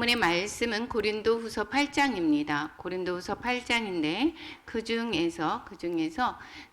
본문의 말씀은 고린도후서 8장입니다. 고린도후서 8장인데 그 중에서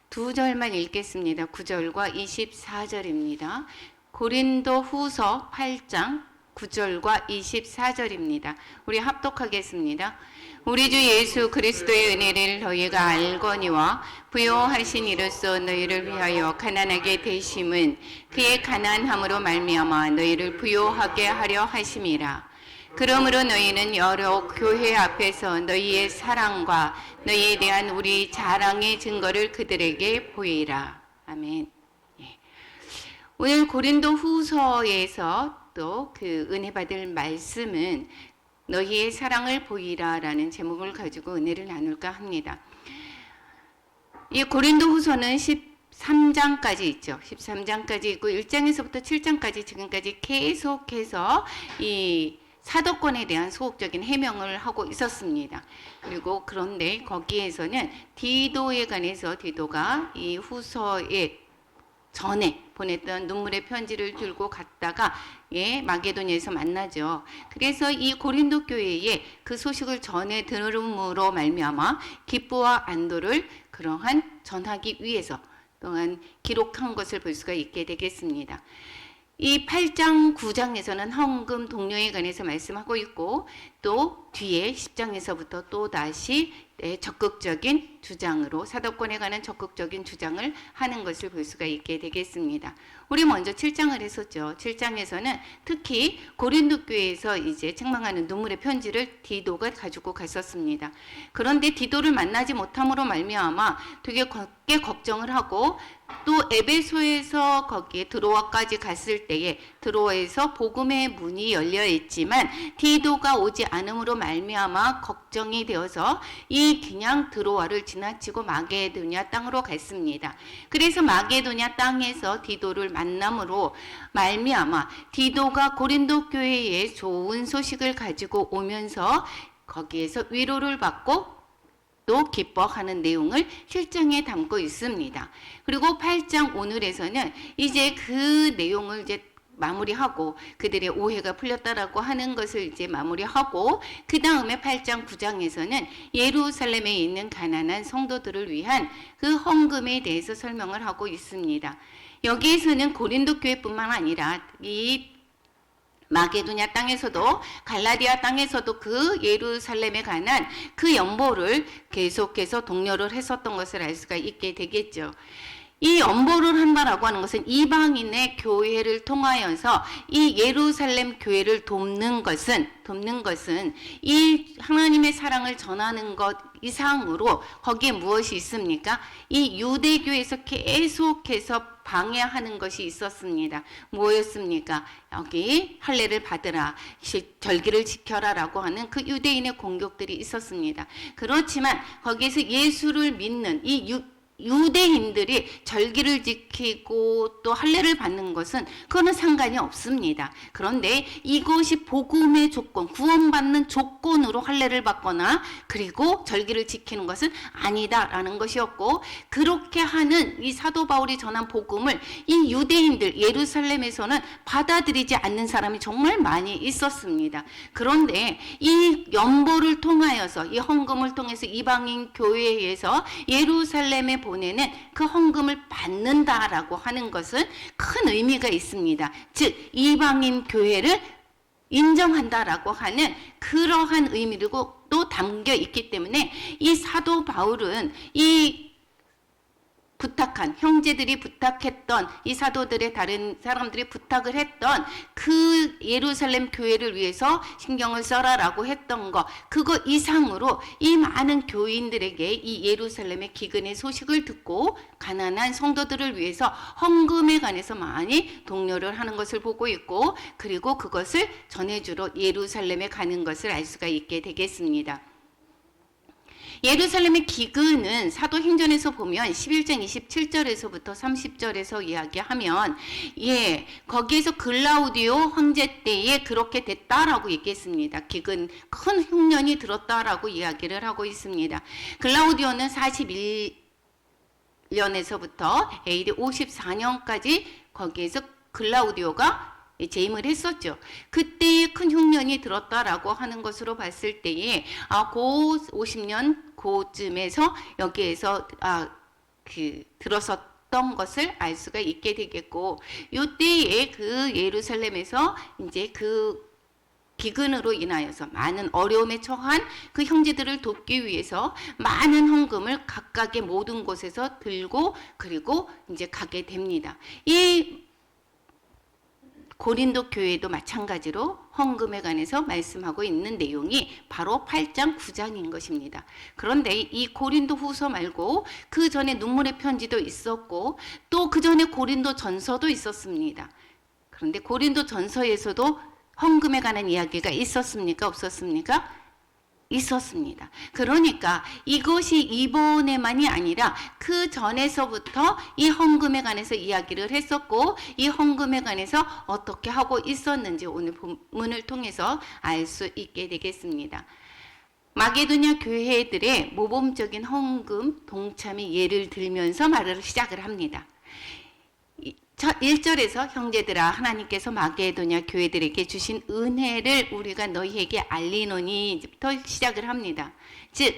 두 절만 읽겠습니다. 9절과 24절입니다. 고린도후서 8장 9절과 24절입니다. 우리 합독하겠습니다. 우리 주 예수 그리스도의 은혜를 너희가 알거니와 부요하신 이로써 너희를 위하여 가난하게 되심은 그의 가난함으로 말미암아 너희를 부요하게 하려 하심이라. 그러므로 너희는 여러 교회 앞에서 너희의 사랑과 너희에 대한 우리 자랑의 증거를 그들에게 보이라. 아멘. 오늘 고린도 후서에서 또 그 은혜 받을 말씀은 너희의 사랑을 보이라 라는 제목을 가지고 은혜를 나눌까 합니다. 이 고린도 후서는 13장까지 있죠. 13장까지 있고 1장에서부터 7장까지 지금까지 계속해서 이 사도권에 대한 소극적인 해명을 하고 있었습니다. 그리고 그런데 거기에서는 디도에 관해서 디도가 이 후서에 전에 보냈던 눈물의 편지를 들고 갔다가 마게도냐에서 만나죠. 그래서 이 고린도 교회에 그 소식을 전해 들음으로 말미암아 기뻐와 안도를 그러한 전하기 위해서 또한 기록한 것을 볼 수가 있게 되겠습니다. 이 8장 9장에서는 헌금 동료에 관해서 말씀하고 있고 또 뒤에 10장에서부터 또 다시 적극적인 주장으로 사도권에 관한 적극적인 주장을 하는 것을 볼 수가 있게 되겠습니다. 우리 먼저 7장을 했었죠. 7장에서는 특히 고린도 교회에서 이제 책망하는 눈물의 편지를 디도가 가지고 갔었습니다. 그런데 디도를 만나지 못함으로 말미암아 되게 걱정을 하고 또 에베소에서 거기에 드로아까지 갔을 때에 드로아에서 복음의 문이 열려 있지만 디도가 오지 않음으로 말미암아 걱정이 되어서 그냥 드로아를 지나치고 마게도냐 땅으로 갔습니다. 그래서 마게도냐 땅에서 디도를 만남으로 말미암아 디도가 고린도 교회에 좋은 소식을 가지고 오면서 거기에서 위로를 받고 또 기뻐하는 내용을 7장에 담고 있습니다. 그리고 8장 오늘에서는 이제 그 내용을 이제 마무리하고 그들의 오해가 풀렸다라고 하는 것을 이제 마무리하고 그 다음에 8장 9장에서는 예루살렘에 있는 가난한 성도들을 위한 그 헌금에 대해서 설명을 하고 있습니다. 여기에서는 고린도 교회뿐만 아니라 이 마게도냐 땅에서도 갈라디아 땅에서도 그 예루살렘에 관한 그 연보를 계속해서 독려를 했었던 것을 알 수가 있게 되겠죠. 이 연보를 한다라고 하는 것은 이방인의 교회를 통하여서 이 예루살렘 교회를 돕는 것은 이 하나님의 사랑을 전하는 것 이상으로 거기에 무엇이 있습니까? 이 유대교에서 계속해서 방해하는 것이 있었습니다. 뭐였습니까? 여기 할례를 받으라, 절기를 지켜라 라고 하는 그 유대인의 공격들이 있었습니다. 그렇지만 거기에서 예수를 믿는 이 유대인들이 절기를 지키고 또 할례를 받는 것은 그거는 상관이 없습니다. 그런데 이것이 복음의 조건, 구원받는 조건으로 할례를 받거나 그리고 절기를 지키는 것은 아니다라는 것이었고, 그렇게 하는 이 사도 바울이 전한 복음을 이 유대인들 예루살렘에서는 받아들이지 않는 사람이 정말 많이 있었습니다. 그런데 이 연보를 통하여서 이 헌금을 통해서 이방인 교회에서 예루살렘에 보내는 그 헌금을 받는다라고 하는 것은 큰 의미가 있습니다. 즉 이방인 교회를 인정한다라고 하는 그러한 의미도 또 담겨 있기 때문에 이 사도 바울은 이 부탁한 형제들이 부탁했던 이 사도들의 다른 사람들이 부탁을 했던 그 예루살렘 교회를 위해서 신경을 써라라고 했던 거, 그거 이상으로 이 많은 교인들에게 이 예루살렘의 기근의 소식을 듣고 가난한 성도들을 위해서 헌금에 관해서 많이 독려를 하는 것을 보고 있고, 그리고 그것을 전해주러 예루살렘에 가는 것을 알 수가 있게 되겠습니다. 예루살렘의 기근은 사도행전에서 보면 11장 27절에서부터 30절에서 이야기하면 거기에서 글라우디오 황제 때에 그렇게 됐다라고 얘기했습니다. 기근 큰 흉년이 들었다라고 이야기를 하고 있습니다. 글라우디오는 41년에서부터 AD 54년까지 거기에서 글라우디오가 재임을 했었죠. 그때에 큰 흉년이 들었다라고 하는 것으로 봤을 때에 고 50년 고쯤에서 여기에서 들었었던 것을 알 수가 있게 되겠고, 요때에 그 예루살렘에서 이제 그 기근으로 인하여서 많은 어려움에 처한 그 형제들을 돕기 위해서 많은 헌금을 각각의 모든 곳에서 들고 그리고 이제 가게 됩니다. 이 고린도 교회도 마찬가지로 헌금에 관해서 말씀하고 있는 내용이 바로 8장 9장인 것입니다. 그런데 이 고린도 후서 말고 그 전에 눈물의 편지도 있었고 또 그 전에 고린도 전서도 있었습니다. 그런데 고린도 전서에서도 헌금에 관한 이야기가 있었습니까? 없었습니까? 있었습니다. 그러니까 이것이 이번에만이 아니라 그 전에서부터 이 헌금에 관해서 이야기를 했었고 이 헌금에 관해서 어떻게 하고 있었는지 오늘 본문을 통해서 알 수 있게 되겠습니다. 마게도냐 교회들의 모범적인 헌금 동참의 예를 들면서 말을 시작을 합니다. 1절에서 형제들아 하나님께서 마게도냐 교회들에게 주신 은혜를 우리가 너희에게 알리노니부터 시작을 합니다. 즉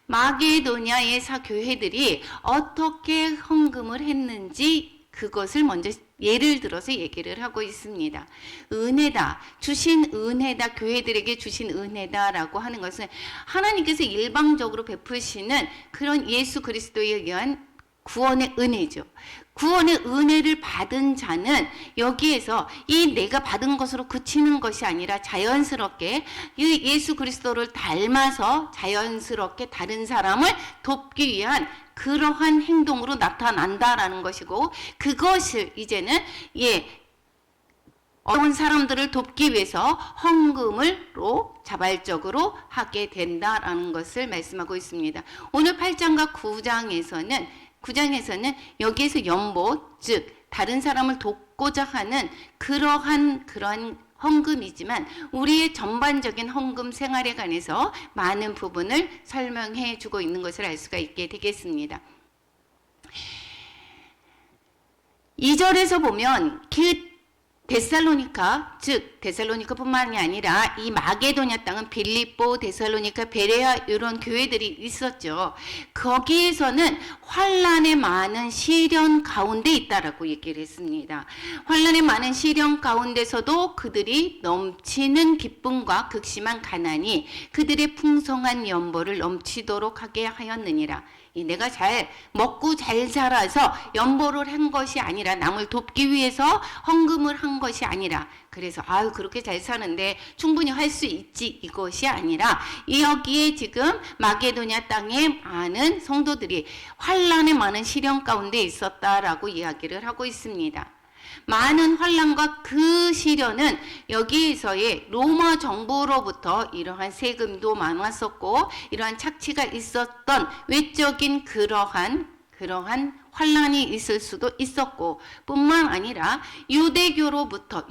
마게도냐의 교회들이 어떻게 헌금을 했는지 그것을 먼저 예를 들어서 얘기를 하고 있습니다. 은혜다, 주신 은혜다, 교회들에게 주신 은혜다라고 하는 것은 하나님께서 일방적으로 베푸시는 그런 예수 그리스도에 의한 구원의 은혜죠. 구원의 은혜를 받은 자는 여기에서 이 내가 받은 것으로 그치는 것이 아니라 자연스럽게 이 예수 그리스도를 닮아서 자연스럽게 다른 사람을 돕기 위한 그러한 행동으로 나타난다라는 것이고, 그것을 이제는 어려운 사람들을 돕기 위해서 헌금으로 자발적으로 하게 된다라는 것을 말씀하고 있습니다. 오늘 8장과 9장에서는 여기에서 연보, 즉 다른 사람을 돕고자 하는 그러한 헌금이지만 우리의 전반적인 헌금 생활에 관해서 많은 부분을 설명해 주고 있는 것을 알 수가 있게 되겠습니다. 2절에서 보면 데살로니카, 즉 데살로니카뿐만이 아니라 이 마게도냐 땅은 빌립보, 데살로니카, 베레아 이런 교회들이 있었죠. 거기에서는 환난의 많은 시련 가운데 있다라고 얘기를 했습니다. 환난의 많은 시련 가운데서도 그들이 넘치는 기쁨과 극심한 가난이 그들의 풍성한 연보를 넘치도록 하게 하였느니라. 내가 잘 먹고 잘 살아서 연보를 한 것이 아니라, 남을 돕기 위해서 헌금을 한 것이 아니라, 그래서 그렇게 잘 사는데 충분히 할 수 있지, 이것이 아니라 여기에 지금 마게도냐 땅에 많은 성도들이 환난의 많은 시련 가운데 있었다라고 이야기를 하고 있습니다. 많은 환난과 그 시련은 여기에서의 로마 정부로부터 이러한 세금도 많았었고 이러한 착취가 있었던 외적인 그러한 환난이 있을 수도 있었고, 뿐만 아니라 유대교로부터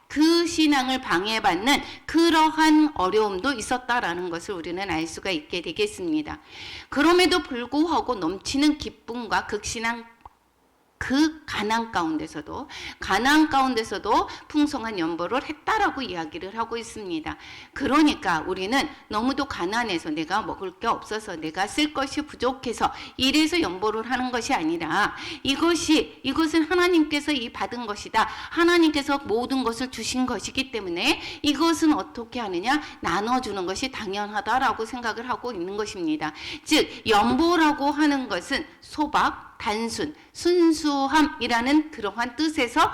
그 신앙을 방해받는 그러한 어려움도 있었다라는 것을 우리는 알 수가 있게 되겠습니다. 그럼에도 불구하고 넘치는 기쁨과 극신한 그 가난 가운데서도 풍성한 연보를 했다라고 이야기를 하고 있습니다. 그러니까 우리는 너무도 가난해서, 내가 먹을 게 없어서, 내가 쓸 것이 부족해서 이래서 연보를 하는 것이 아니라, 이것은 하나님께서 받은 것이다, 하나님께서 모든 것을 주신 것이기 때문에 이것은 어떻게 하느냐, 나눠주는 것이 당연하다라고 생각을 하고 있는 것입니다. 즉 연보라고 하는 것은 소박, 단순, 순수함이라는 그러한 뜻에서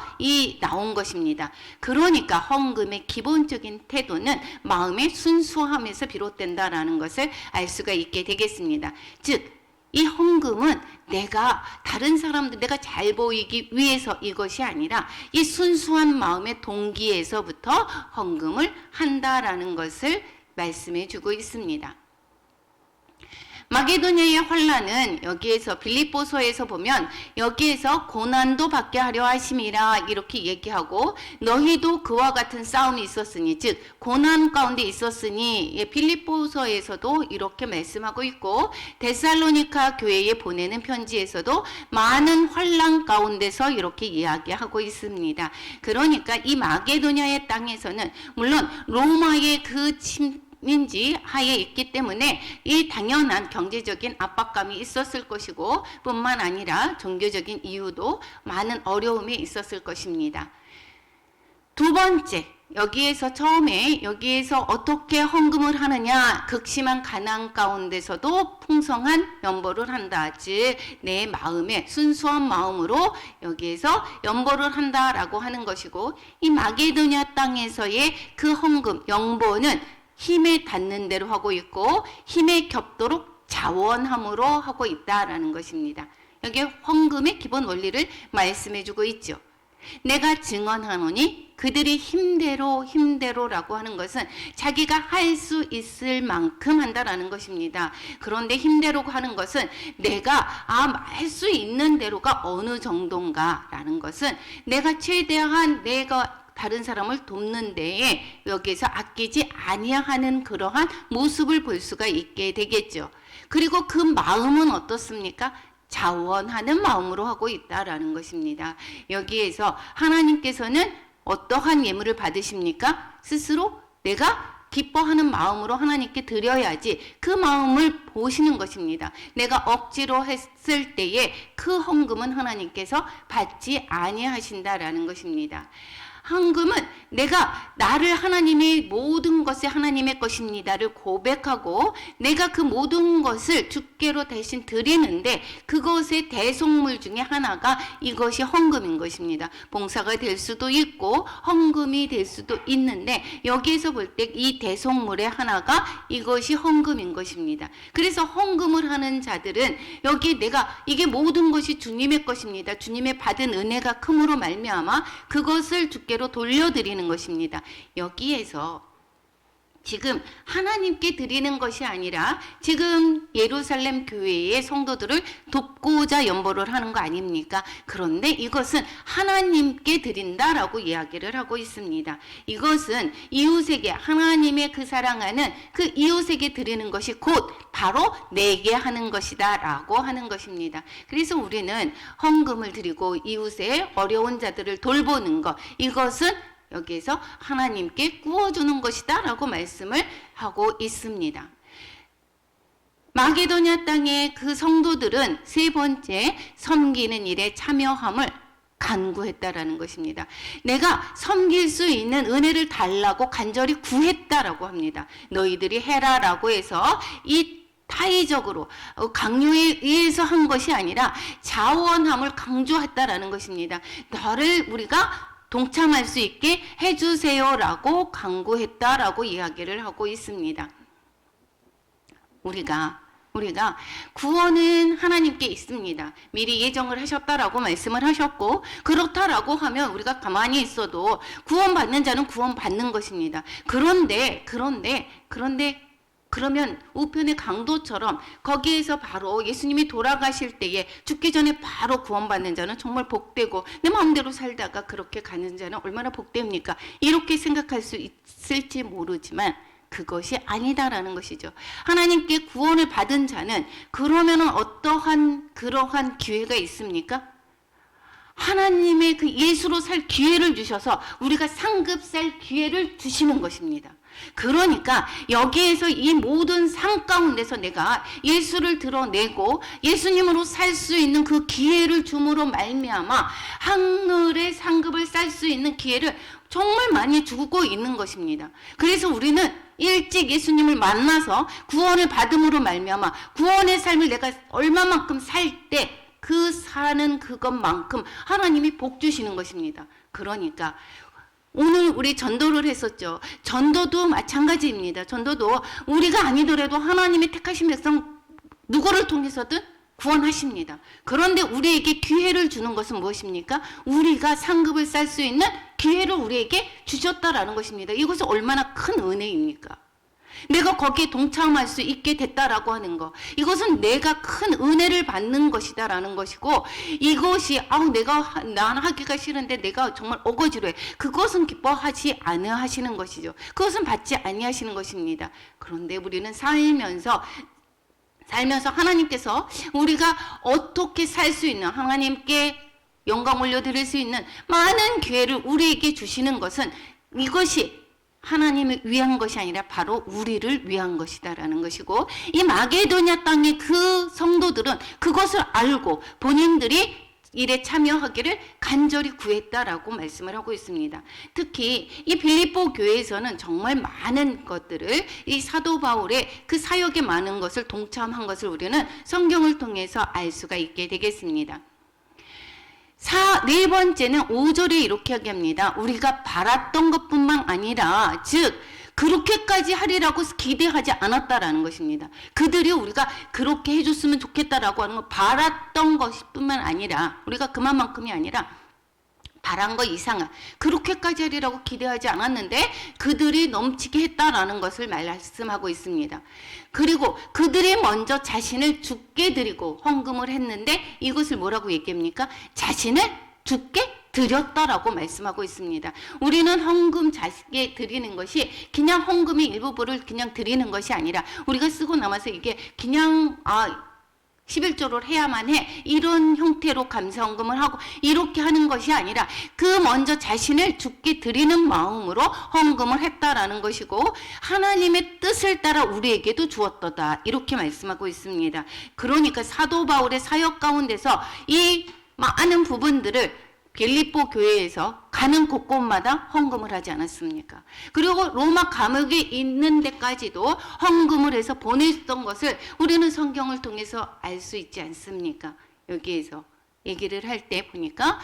나온 것입니다. 그러니까 헌금의 기본적인 태도는 마음의 순수함에서 비롯된다라는 것을 알 수가 있게 되겠습니다. 즉 이 헌금은 내가 다른 사람들, 내가 잘 보이기 위해서 이것이 아니라 이 순수한 마음의 동기에서부터 헌금을 한다라는 것을 말씀해 주고 있습니다. 마게도냐의 환란은 여기에서 빌립보서에서 보면 여기에서 고난도 받게 하려 하심이라 이렇게 얘기하고 너희도 그와 같은 싸움이 있었으니 즉 고난 가운데 있었으니 빌립보서에서도 이렇게 말씀하고 있고 데살로니가 교회에 보내는 편지에서도 많은 환란 가운데서 이렇게 이야기하고 있습니다. 그러니까 이 마게도냐의 땅에서는 물론 로마의 그 민지 하에 있기 때문에 이 당연한 경제적인 압박감이 있었을 것이고 뿐만 아니라 종교적인 이유도 많은 어려움이 있었을 것입니다. 두 번째, 여기에서 처음에 여기에서 어떻게 헌금을 하느냐, 극심한 가난 가운데서도 풍성한 연보를 한다. 즉 내 마음에 순수한 마음으로 여기에서 연보를 한다라고 하는 것이고 이 마게도냐 땅에서의 그 헌금, 연보는 힘에 닿는 대로 하고 있고 힘에 겹도록 자원함으로 하고 있다라는 것입니다. 여기 헌금의 기본 원리를 말씀해 주고 있죠. 내가 증언하노니 그들이 힘대로라고 하는 것은 자기가 할 수 있을 만큼 한다라는 것입니다. 그런데 힘대로 하는 것은 내가 할 수 있는 대로가 어느 정도인가라는 것은 내가 최대한 내가 다른 사람을 돕는 데에 여기에서 아끼지 아니하는 그러한 모습을 볼 수가 있게 되겠죠. 그리고 그 마음은 어떻습니까? 자원하는 마음으로 하고 있다라는 것입니다. 여기에서 하나님께서는 어떠한 예물을 받으십니까? 스스로 내가 기뻐하는 마음으로 하나님께 드려야지 그 마음을 보시는 것입니다. 내가 억지로 했을 때에 그 헌금은 하나님께서 받지 아니하신다라는 것입니다. 헌금은 내가 나를 하나님의 모든 것이 하나님의 것입니다를 고백하고 내가 그 모든 것을 주께로 대신 드리는데 그것의 대속물 중에 하나가 이것이 헌금인 것입니다. 봉사가 될 수도 있고 헌금이 될 수도 있는데 여기에서 볼 때 이 대속물의 하나가 이것이 헌금인 것입니다. 그래서 헌금을 하는 자들은 여기 내가 이게 모든 것이 주님의 것입니다. 주님의 받은 은혜가 큼으로 말미암아 그것을 주께 로 돌려드리는 것입니다. 여기에서 지금 하나님께 드리는 것이 아니라 지금 예루살렘 교회의 성도들을 돕고자 연보를 하는 거 아닙니까? 그런데 이것은 하나님께 드린다라고 이야기를 하고 있습니다. 이것은 이웃에게 하나님의 그 사랑하는 그 이웃에게 드리는 것이 곧 바로 내게 하는 것이다 라고 하는 것입니다. 그래서 우리는 헌금을 드리고 이웃의 어려운 자들을 돌보는 것, 이것은 여기에서 하나님께 구워주는 것이다 라고 말씀을 하고 있습니다. 마게도냐 땅의 그 성도들은 세 번째 섬기는 일에 참여함을 간구했다라는 것입니다. 내가 섬길 수 있는 은혜를 달라고 간절히 구했다라고 합니다. 너희들이 해라라고 해서 이 타의적으로 강요에 의해서 한 것이 아니라 자원함을 강조했다라는 것입니다. 너를 우리가 동참할 수 있게 해주세요라고 강구했다라고 이야기를 하고 있습니다. 우리가 구원은 하나님께 있습니다. 미리 예정을 하셨다라고 말씀을 하셨고 그렇다라고 하면 우리가 가만히 있어도 구원받는 자는 구원받는 것입니다. 그러면 우편의 강도처럼 거기에서 바로 예수님이 돌아가실 때에 죽기 전에 바로 구원받는 자는 정말 복되고 내 마음대로 살다가 그렇게 가는 자는 얼마나 복됩니까? 이렇게 생각할 수 있을지 모르지만 그것이 아니다라는 것이죠. 하나님께 구원을 받은 자는 그러면은 어떠한 그러한 기회가 있습니까? 하나님의 그 예수로 살 기회를 주셔서 우리가 상급 살 기회를 주시는 것입니다. 그러니까 여기에서 이 모든 삶 가운데서 내가 예수를 드러내고 예수님으로 살 수 있는 그 기회를 줌으로 말미암아 하늘의 상급을 살 수 있는 기회를 정말 많이 주고 있는 것입니다. 그래서 우리는 일찍 예수님을 만나서 구원을 받음으로 말미암아 구원의 삶을 내가 얼마만큼 살 때 그 사는 그것만큼 하나님이 복 주시는 것입니다. 그러니까 오늘 우리 전도를 했었죠. 전도도 마찬가지입니다. 전도도 우리가 아니더라도 하나님이 택하신 백성 누구를 통해서든 구원하십니다. 그런데 우리에게 기회를 주는 것은 무엇입니까? 우리가 상급을 쌀 수 있는 기회를 우리에게 주셨다라는 것입니다. 이것은 얼마나 큰 은혜입니까? 내가 거기에 동참할 수 있게 됐다라고 하는 거. 이것은 내가 큰 은혜를 받는 것이다라는 것이고, 이것이 난 하기가 싫은데 내가 정말 어거지로 해. 그것은 기뻐하지 아니하시는 것이죠. 그것은 받지 아니하시는 것입니다. 그런데 우리는 살면서 하나님께서 우리가 어떻게 살 수 있는, 하나님께 영광 올려드릴 수 있는 많은 기회를 우리에게 주시는 것은 이것이 하나님을 위한 것이 아니라 바로 우리를 위한 것이다라는 것이고, 이 마게도냐 땅의 그 성도들은 그것을 알고 본인들이 일에 참여하기를 간절히 구했다라고 말씀을 하고 있습니다. 특히 이 빌립보 교회에서는 정말 많은 것들을, 이 사도 바울의 그 사역에 많은 것을 동참한 것을 우리는 성경을 통해서 알 수가 있게 되겠습니다. 네 번째는 5절에 이렇게 하게합니다. 우리가 바랐던 것뿐만 아니라, 즉 그렇게까지 하리라고 기대하지 않았다라는 것입니다. 그들이 우리가 그렇게 해줬으면 좋겠다라고 하는 거, 바랐던 것뿐만 아니라, 우리가 그만큼이 아니라 바란 거 이상한, 그렇게까지 하리라고 기대하지 않았는데 그들이 넘치게 했다라는 것을 말씀하고 있습니다. 그리고 그들이 먼저 자신을 죽게 드리고 헌금을 했는데, 이것을 뭐라고 얘기합니까? 자신을 죽게 드렸다라고 말씀하고 있습니다. 우리는 헌금 자식에 드리는 것이 그냥 헌금의 일부분을 그냥 드리는 것이 아니라, 우리가 쓰고 남아서 이게 그냥 11조를 해야만 해, 이런 형태로 감사헌금을 하고 이렇게 하는 것이 아니라, 그 먼저 자신을 죽게 드리는 마음으로 헌금을 했다라는 것이고, 하나님의 뜻을 따라 우리에게도 주었도다, 이렇게 말씀하고 있습니다. 그러니까 사도 바울의 사역 가운데서 이 많은 부분들을 빌립보 교회에서 가는 곳곳마다 헌금을 하지 않았습니까? 그리고 로마 감옥에 있는 데까지도 헌금을 해서 보냈던 것을 우리는 성경을 통해서 알 수 있지 않습니까? 여기에서 얘기를 할 때 보니까,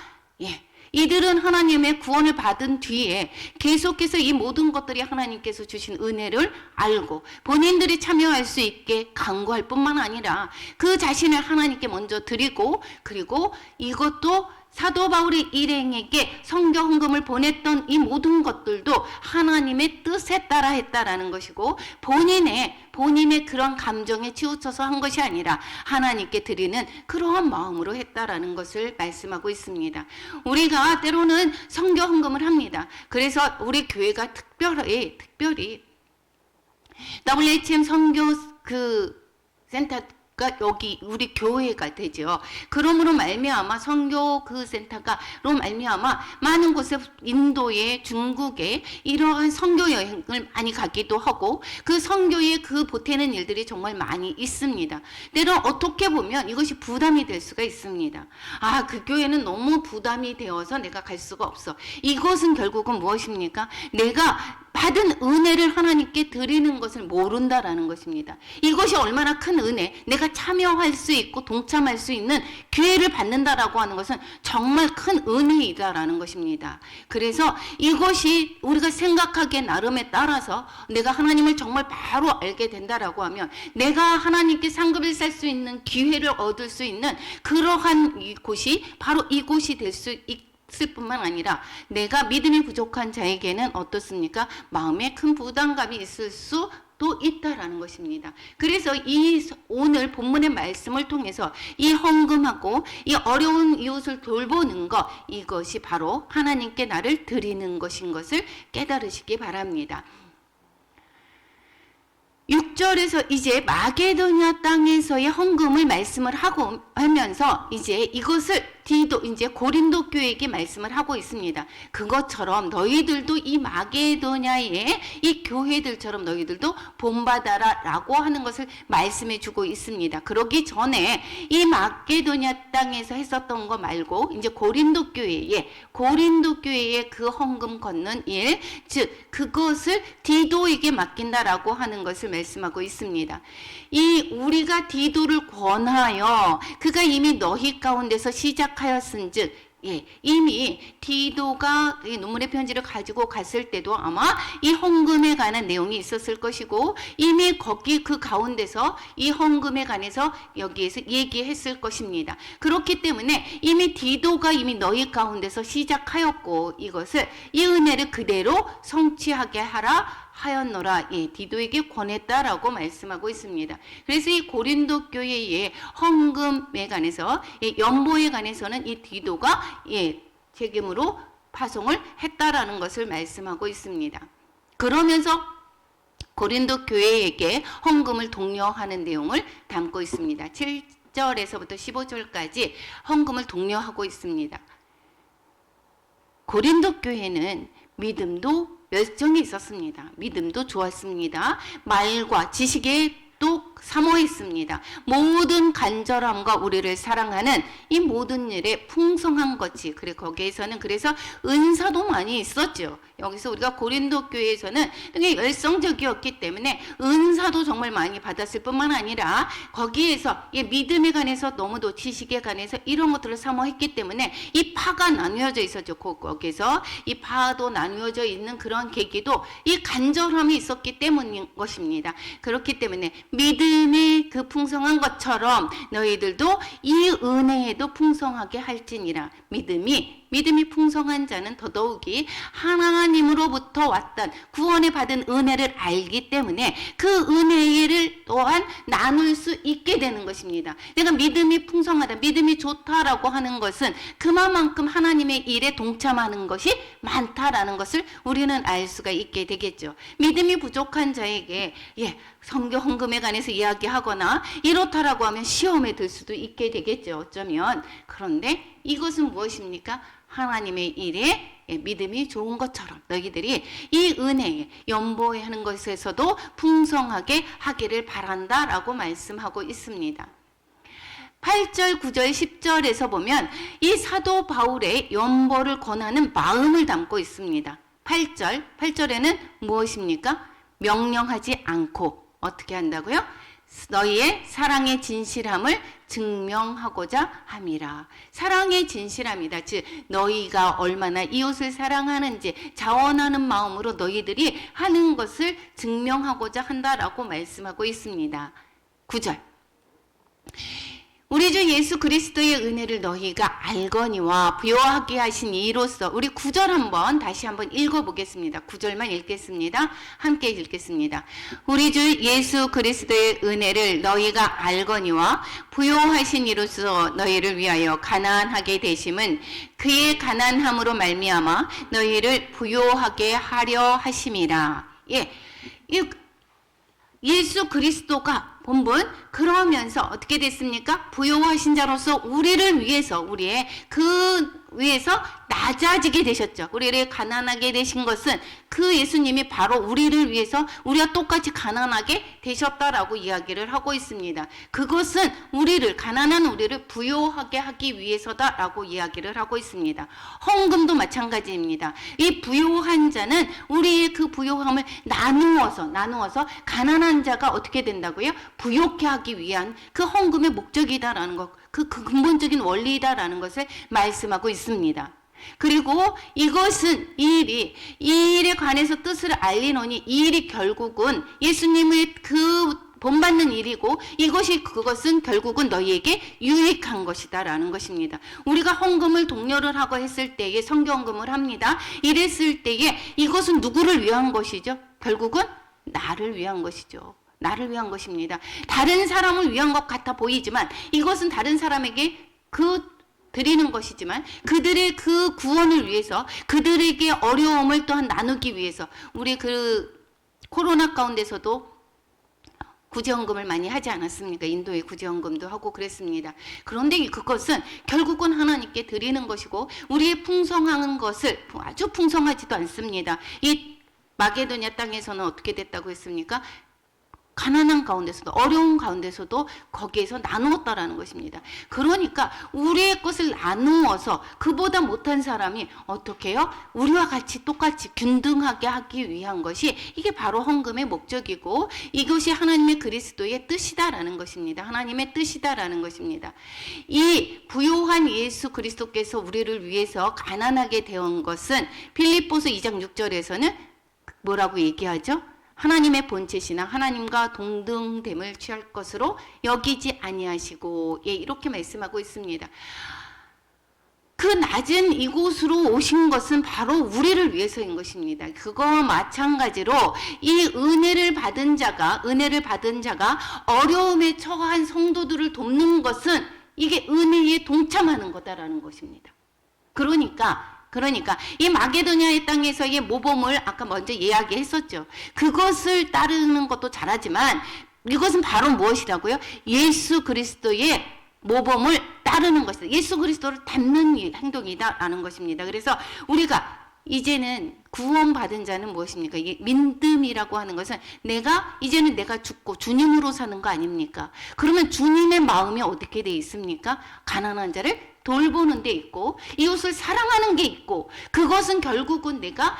이들은 하나님의 구원을 받은 뒤에 계속해서 이 모든 것들이 하나님께서 주신 은혜를 알고 본인들이 참여할 수 있게 간구할 뿐만 아니라 그 자신을 하나님께 먼저 드리고, 그리고 이것도 사도 바울이 일행에게 성경 헌금을 보냈던 이 모든 것들도 하나님의 뜻에 따라 했다라는 것이고, 본인의 그런 감정에 치우쳐서 한 것이 아니라 하나님께 드리는 그러한 마음으로 했다라는 것을 말씀하고 있습니다. 우리가 때로는 성경 헌금을 합니다. 그래서 우리 교회가 특별히 WHM 선교 센터 여기 우리 교회가 되죠. 그러므로 말미암아 선교 센터가로 말미암아 많은 곳에, 인도에, 중국에 이러한 선교 여행을 많이 가기도 하고, 그 선교에 보태는 일들이 정말 많이 있습니다. 때로 어떻게 보면 이것이 부담이 될 수가 있습니다. 그 교회는 너무 부담이 되어서 내가 갈 수가 없어. 이것은 결국은 무엇입니까? 내가 받은 은혜를 하나님께 드리는 것을 모른다라는 것입니다. 이것이 얼마나 큰 은혜, 내가 참여할 수 있고 동참할 수 있는 기회를 받는다라고 하는 것은 정말 큰 은혜이다라는 것입니다. 그래서 이것이 우리가 생각하기에 나름에 따라서 내가 하나님을 정말 바로 알게 된다라고 하면, 내가 하나님께 상급을 살 수 있는 기회를 얻을 수 있는 그러한 곳이 바로 이곳이 될 수 있을 뿐만 아니라, 내가 믿음이 부족한 자에게는 어떻습니까? 마음에 큰 부담감이 있을 수도 있다라는 것입니다. 그래서 오늘 본문의 말씀을 통해서 이 헌금하고 이 어려운 이웃을 돌보는 것, 이것이 바로 하나님께 나를 드리는 것인 것을 깨달으시기 바랍니다. 6절에서 이제 마게도냐 땅에서의 헌금을 말씀을 하면서 이제 이것을 이제 고린도 교회에게 말씀을 하고 있습니다. 그것처럼 너희들도 이 마게도냐의 이 교회들처럼 너희들도 본받아라 라고 하는 것을 말씀해 주고 있습니다. 그러기 전에 이 마게도냐 땅에서 했었던 거 말고 이제 고린도 교회의 그 헌금 걷는 일, 즉 그것을 디도에게 맡긴다라고 하는 것을 말씀하고 있습니다. 우리가 디도를 권하여 그가 이미 너희 가운데서 시작하였은즉, 이미 디도가 이 눈물의 편지를 가지고 갔을 때도 아마 이 헌금에 관한 내용이 있었을 것이고, 이미 거기 그 가운데서 이 헌금에 관해서 여기에서 얘기했을 것입니다. 그렇기 때문에 이미 디도가 이미 너희 가운데서 시작하였고, 이 은혜를 그대로 성취하게 하라 하였노라. 예, 디도에게 권했다라고 말씀하고 있습니다. 그래서 이 고린도 교회의 헌금에 관해서, 연보에 관해서는 이 디도가 책임으로 파송을 했다라는 것을 말씀하고 있습니다. 그러면서 고린도 교회에게 헌금을 독려하는 내용을 담고 있습니다. 7절에서부터 15절까지 헌금을 독려하고 있습니다. 고린도 교회는 믿음도 열정이 있었습니다. 믿음도 좋았습니다. 말과 지식에 또 사모했습니다. 모든 간절함과 우리를 사랑하는 이 모든 일에 풍성한 것이, 그래 거기에서는 그래서 은사도 많이 있었죠. 여기서 우리가 고린도 교회에서는 되게 열성적이었기 때문에 은사도 정말 많이 받았을 뿐만 아니라 거기에서 믿음에 관해서 너무도 지식에 관해서 이런 것들을 사모했기 때문에 이 파가 나누어져 있었죠. 거기에서 이 파도 나누어져 있는 그런 계기도 이 간절함이 있었기 때문인 것입니다. 그렇기 때문에 믿음의 그 풍성한 것처럼 너희들도 이 은혜에도 풍성하게 할지니라. 믿음이 풍성한 자는 더더욱이 하나님으로부터 왔던 구원을 받은 은혜를 알기 때문에 그 은혜를 또한 나눌 수 있게 되는 것입니다. 내가 믿음이 풍성하다, 믿음이 좋다라고 하는 것은 그만큼 하나님의 일에 동참하는 것이 많다라는 것을 우리는 알 수가 있게 되겠죠. 믿음이 부족한 자에게 성경 헌금에 관해서 이야기하거나 이렇다라고 하면 시험에 들 수도 있게 되겠죠. 어쩌면. 그런데 이것은 무엇입니까? 하나님의 일에 믿음이 좋은 것처럼 너희들이 이 은혜에 연보하는 것에서도 풍성하게 하기를 바란다라고 말씀하고 있습니다. 8절, 9절, 10절에서 보면 이 사도 바울의 연보를 권하는 마음을 담고 있습니다. 8절에는 무엇입니까? 명령하지 않고 어떻게 한다고요? 너희의 사랑의 진실함을 증명하고자 함이라. 사랑의 진실함이다. 즉 너희가 얼마나 이웃을 사랑하는지 자원하는 마음으로 너희들이 하는 것을 증명하고자 한다라고 말씀하고 있습니다. 9절. 우리 주 예수 그리스도의 은혜를 너희가 알거니와 부요하게 하신 이로써, 우리 9절 한번 다시 한번 읽어보겠습니다. 9절만 읽겠습니다. 함께 읽겠습니다. 우리 주 예수 그리스도의 은혜를 너희가 알거니와 부요하신 이로써 너희를 위하여 가난하게 되심은 그의 가난함으로 말미암아 너희를 부요하게 하려 하심이라. 예수 그리스도가 본분 그러면서 어떻게 됐습니까? 부요하신 자로서 우리를 위해서, 우리의 그 위해서 낮아지게 되셨죠. 우리를 가난하게 되신 것은 그 예수님이 바로 우리를 위해서 우리와 똑같이 가난하게 되셨다라고 이야기를 하고 있습니다. 그것은 우리를, 가난한 우리를 부요하게 하기 위해서다라고 이야기를 하고 있습니다. 헌금도 마찬가지입니다. 이 부요한 자는 우리의 그 부요함을 나누어서 가난한 자가 어떻게 된다고요? 부요케 하기 위한 그 헌금의 목적이다라는 것, 그 근본적인 원리다라는 것을 말씀하고 있습니다. 그리고 이것은 이 일에 관해서 뜻을 알리노니 이 일이 결국은 예수님의 그 본받는 일이고 그것은 결국은 너희에게 유익한 것이다라는 것입니다. 우리가 헌금을 독려를 하고 했을 때에, 성경금을 합니다. 이랬을 때에 이것은 누구를 위한 것이죠? 결국은 나를 위한 것이죠. 나를 위한 것입니다. 다른 사람을 위한 것 같아 보이지만 이것은 다른 사람에게 드리는 것이지만 그들의 그 구원을 위해서, 그들에게 어려움을 또한 나누기 위해서, 우리 그 코로나 가운데서도 구제헌금을 많이 하지 않았습니까? 인도의 구제헌금도 하고 그랬습니다. 그런데 그것은 결국은 하나님께 드리는 것이고, 우리의 풍성한 것을, 아주 풍성하지도 않습니다. 이 마게도냐 땅에서는 어떻게 됐다고 했습니까? 가난한 가운데서도, 어려운 가운데서도 거기에서 나누었다라는 것입니다. 그러니까 우리의 것을 나누어서 그보다 못한 사람이 어떻게 해요? 우리와 같이 똑같이 균등하게 하기 위한 것이, 이게 바로 헌금의 목적이고 이것이 하나님의 그리스도의 뜻이다라는 것입니다. 하나님의 뜻이다라는 것입니다. 이 부요한 예수 그리스도께서 우리를 위해서 가난하게 되온 것은 빌립보서 2장 6절에서는 뭐라고 얘기하죠? 하나님의 본체시나 하나님과 동등됨을 취할 것으로 여기지 아니하시고, 이렇게 말씀하고 있습니다. 그 낮은 이곳으로 오신 것은 바로 우리를 위해서인 것입니다. 그거와 마찬가지로 이 은혜를 받은 자가 어려움에 처한 성도들을 돕는 것은 이게 은혜에 동참하는 거다라는 것입니다. 그러니까 이 마게도냐의 땅에서의 모범을 아까 먼저 이야기했었죠. 그것을 따르는 것도 잘하지만 이것은 바로 무엇이라고요? 예수 그리스도의 모범을 따르는 것이다. 예수 그리스도를 닮는 행동이다라는 것입니다. 그래서 우리가 이제는 구원받은 자는 무엇입니까? 이게 믿음이라고 하는 것은 이제는 내가 죽고 주님으로 사는 거 아닙니까? 그러면 주님의 마음이 어떻게 돼 있습니까? 가난한 자를 돌보는 데 있고 이웃을 사랑하는 게 있고 그것은 결국은 내가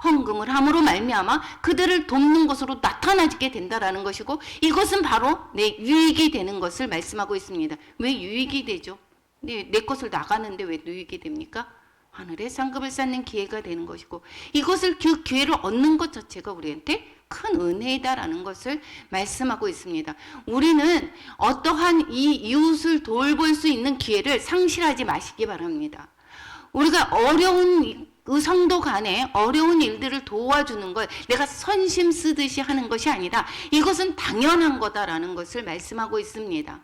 헌금을 함으로 말미암아 그들을 돕는 것으로 나타나게 된다라는 것이고 이것은 바로 내 유익이 되는 것을 말씀하고 있습니다. 왜 유익이 되죠? 내 것을 나가는데 왜 유익이 됩니까? 하늘의 상급을 쌓는 기회가 되는 것이고 이것을 그 기회를 얻는 것 자체가 우리한테 큰 은혜이다라는 것을 말씀하고 있습니다. 우리는 어떠한 이 이웃을 돌볼 수 있는 기회를 상실하지 마시기 바랍니다. 우리가 어려운 성도 간에 어려운 일들을 도와주는 것, 내가 선심 쓰듯이 하는 것이 아니라 이것은 당연한 거다라는 것을 말씀하고 있습니다.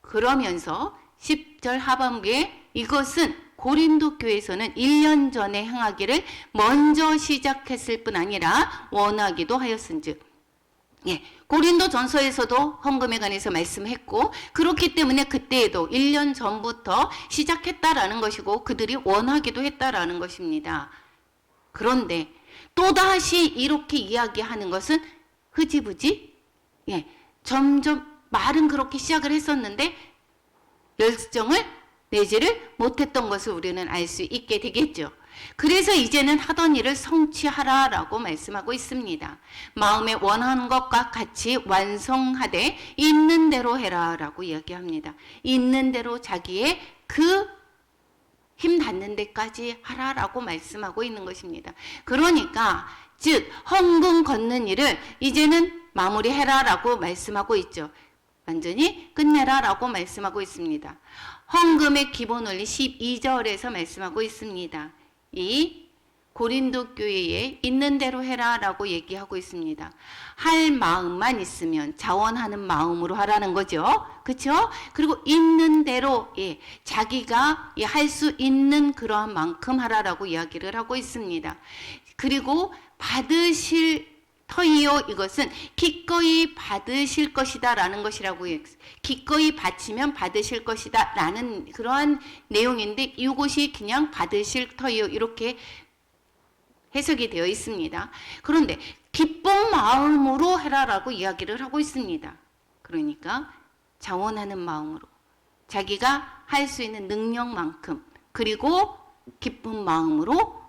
그러면서 10절 하반부에 이것은 고린도 교회에서는 1년 전에 행하기를 먼저 시작했을 뿐 아니라 원하기도 하였은즉, 고린도 전서에서도 헌금에 관해서 말씀했고 그렇기 때문에 그때에도 1년 전부터 시작했다라는 것이고 그들이 원하기도 했다라는 것입니다. 그런데 또다시 이렇게 이야기하는 것은 흐지부지 점점 말은 그렇게 시작을 했었는데 열정을 내지를 못했던 것을 우리는 알 수 있게 되겠죠. 그래서 이제는 하던 일을 성취하라라고 말씀하고 있습니다. 마음에 원하는 것과 같이 완성하되 있는 대로 해라라고 이야기합니다. 있는 대로 자기의 그 힘 닿는 데까지 하라라고 말씀하고 있는 것입니다. 그러니까 즉 헌금 걷는 일을 이제는 마무리해라라고 말씀하고 있죠. 완전히 끝내라라고 말씀하고 있습니다. 헌금의 기본 원리 12절에서 말씀하고 있습니다. 이 고린도 교회에 있는 대로 해라라고 얘기하고 있습니다. 할 마음만 있으면 자원하는 마음으로 하라는 거죠. 그렇죠? 그리고 있는 대로 자기가 할 수 있는 그러한 만큼 하라라고 이야기를 하고 있습니다. 그리고 받으실 터이요 이것은 기꺼이 받으실 것이다 라는 것이라고 기꺼이 바치면 받으실 것이다 라는 그러한 내용인데 이것이 그냥 받으실 터이요 이렇게 해석이 되어 있습니다. 그런데 기쁜 마음으로 해라라고 이야기를 하고 있습니다. 그러니까 자원하는 마음으로 자기가 할 수 있는 능력만큼 그리고 기쁜 마음으로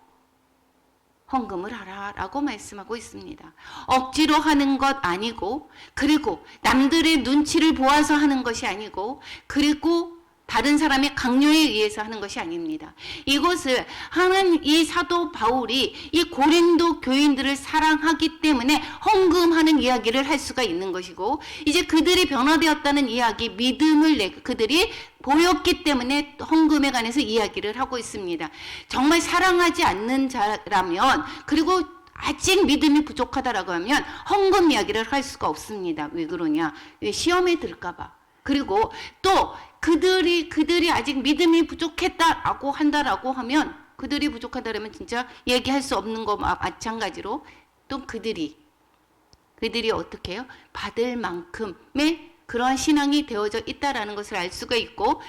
헌금을 하라라고 말씀하고 있습니다. 억지로 하는 것 아니고 그리고 남들의 눈치를 보아서 하는 것이 아니고 그리고 다른 사람의 강요에 의해서 하는 것이 아닙니다. 이것을 하는 이 사도 바울이 이 고린도 교인들을 사랑하기 때문에 헌금하는 이야기를 할 수가 있는 것이고 이제 그들이 변화되었다는 이야기, 믿음을 그들이 보였기 때문에 헌금에 관해서 이야기를 하고 있습니다. 정말 사랑하지 않는 자라면 그리고 아직 믿음이 부족하다라고 하면 헌금 이야기를 할 수가 없습니다. 왜 그러냐? 왜 시험에 들까 봐. 그리고 또 그들이 아직 믿음이 부족했다라고 한다라고 하면 그들이 부족하다라면 진짜 얘기할 수 없는 거 마찬가지로 또 그들이 어떻게 해요? 받을 만큼의 그러한 신앙이 되어져 있다라는 것을 알 수가 있고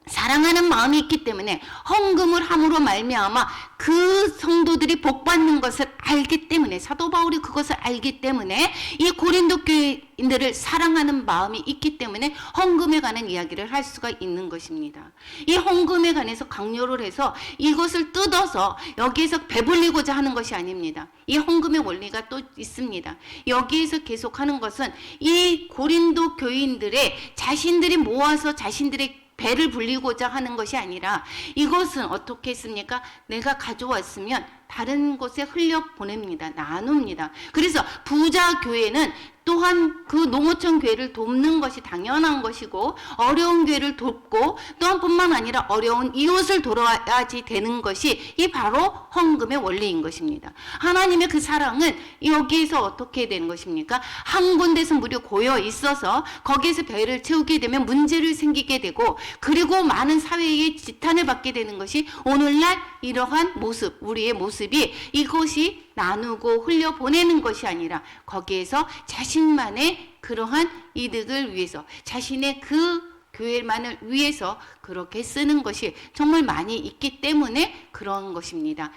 사랑하는 마음이 있기 때문에 헌금을 함으로 말미암아 그 성도들이 복받는 것을 알기 때문에 사도 바울이 그것을 알기 때문에 이 고린도 교인들을 사랑하는 마음이 있기 때문에 헌금에 관한 이야기를 할 수가 있는 것입니다. 이 헌금에 관해서 강요를 해서 이것을 뜯어서 여기에서 배불리고자 하는 것이 아닙니다. 이 헌금의 원리가 또 있습니다. 여기에서 계속하는 것은 이 고린도 교인들의 자신들이 모아서 자신들의 배를 불리고자 하는 것이 아니라 이것은 어떻게 했습니까? 내가 가져왔으면 다른 곳에 흘려 보냅니다. 나눕니다. 그래서 부자 교회는 또한 그 농어촌 교회를 돕는 것이 당연한 것이고 어려운 교회를 돕고 또한 뿐만 아니라 어려운 이웃을 돌아야지 되는 것이 이 바로 헌금의 원리인 것입니다. 하나님의 그 사랑은 여기에서 어떻게 되는 것입니까? 한 군데서 무려 고여 있어서 거기에서 배를 채우게 되면 문제를 생기게 되고 그리고 많은 사회의 지탄을 받게 되는 것이 오늘날 이러한 모습, 우리의 모습이 이것이 나누고 흘려보내는 것이 아니라 거기에서 자신만의 그러한 이득을 위해서 자신의 그 교회만을 위해서 그렇게 쓰는 것이 정말 많이 있기 때문에 그런 것입니다.